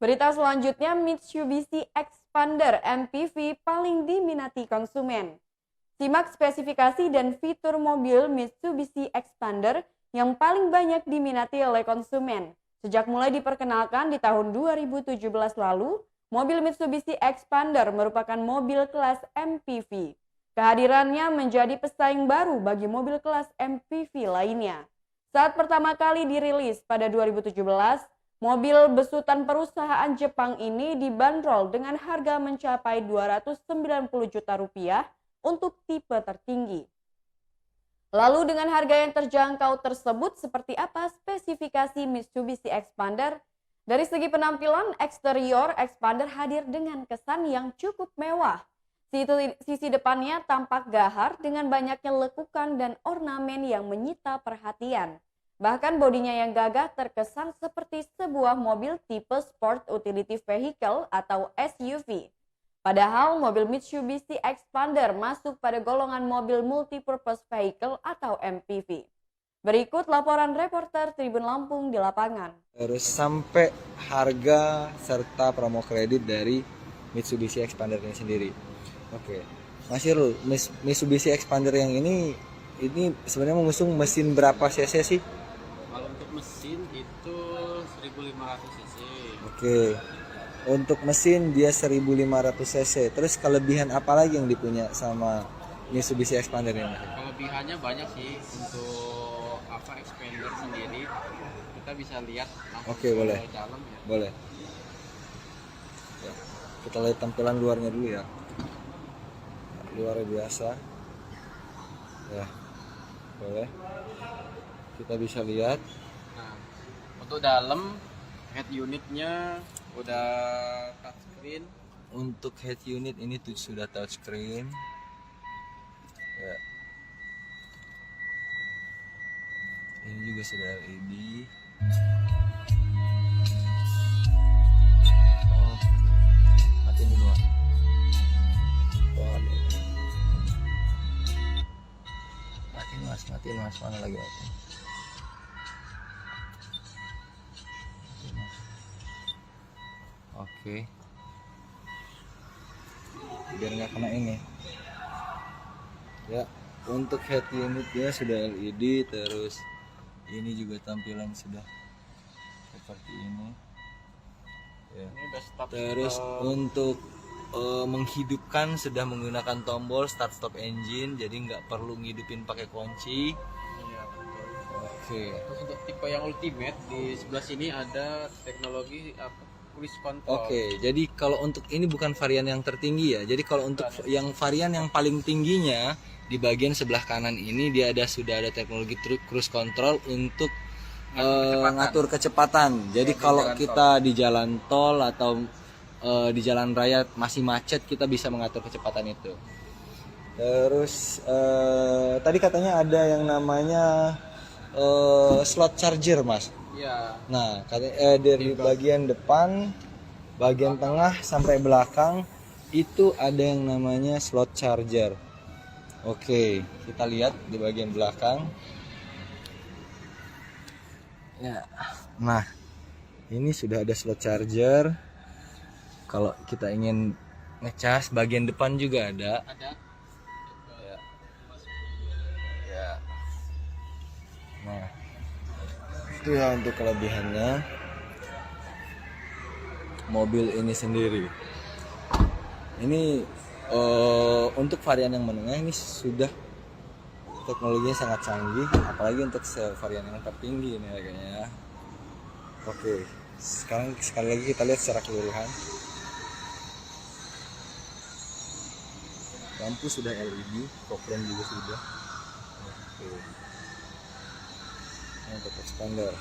Berita selanjutnya, Mitsubishi Expander MPV paling diminati konsumen. Simak spesifikasi dan fitur mobil Mitsubishi Expander yang paling banyak diminati oleh konsumen. Sejak mulai diperkenalkan di tahun 2017 lalu, mobil Mitsubishi Expander merupakan mobil kelas MPV. Kehadirannya menjadi pesaing baru bagi mobil kelas MPV lainnya. Saat pertama kali dirilis pada 2017, mobil besutan perusahaan Jepang ini dibanderol dengan harga mencapai 290 juta rupiah untuk tipe tertinggi. Lalu dengan harga yang terjangkau tersebut, seperti apa spesifikasi Mitsubishi Expander? Dari segi penampilan, eksterior Expander hadir dengan kesan yang cukup mewah. Sisi depannya tampak gahar dengan banyaknya lekukan dan ornamen yang menyita perhatian. Bahkan bodinya yang gagah terkesan seperti sebuah mobil tipe Sport Utility Vehicle atau SUV. Padahal mobil Mitsubishi Expander masuk pada golongan mobil Multipurpose Vehicle atau MPV. Berikut laporan reporter Tribun Lampung di lapangan. Terus sampai harga serta promo kredit dari Mitsubishi Expander ini sendiri. Oke, Mas Irul, Mitsubishi Expander yang ini sebenarnya mengusung mesin berapa cc sih? Kalau untuk mesin itu 1500 cc. Oke, untuk mesin dia 1500 cc. Terus kelebihan apa lagi yang dipunya sama Mitsubishi Expander ini? Kelebihannya banyak sih untuk Expander sendiri. Kita bisa lihat langsung Oke, boleh. ke dalam ya. Boleh. Ya, kita lihat tampilan luarnya dulu ya. Luarnya biasa. Ya, boleh. Kita bisa lihat. Nah, untuk dalam head unitnya udah touchscreen. Untuk head unit ini sudah touchscreen. Ya. Ini juga sudah LED. Oh, matiin dulu. Matiin mas, mana lagi matiin? Oke. Biar nggak kena ini. Ya, untuk head unitnya sudah LED, terus ini juga tampilan sudah seperti ini. Ya. Ini udah Terus untuk menghidupkan sudah menggunakan tombol start stop engine, jadi nggak perlu ngidupin pakai kunci. Iya, betul. Oke. Terus untuk tipe yang ultimate di sebelah sini ada teknologi cruise control. Oke, jadi kalau untuk ini bukan varian yang tertinggi ya. Jadi kalau untuk yang varian yang paling tingginya di bagian sebelah kanan ini dia sudah ada teknologi cruise control untuk ngatur kecepatan. Jadi kalau kita di jalan tol atau di jalan raya masih macet, kita bisa mengatur kecepatan itu. Terus tadi katanya ada yang namanya slot charger, Mas. Iya. Nah, dari bagian depan, bagian tengah sampai belakang itu ada yang namanya slot charger. Oke, kita lihat di bagian belakang. Ya. Nah, ini sudah ada slot charger. Kalau kita ingin ngecas, bagian depan juga ada. Ada. Ya. Ya. Nah, itu ya untuk kelebihannya mobil ini sendiri. Ini untuk varian yang menengah ini sudah teknologinya sangat canggih, apalagi untuk varian yang tertinggi ini kayaknya. Oke, sekarang sekali lagi kita lihat secara keseluruhan. Lampu sudah LED, fog lamp juga sudah. Oke. Ini untuk expander.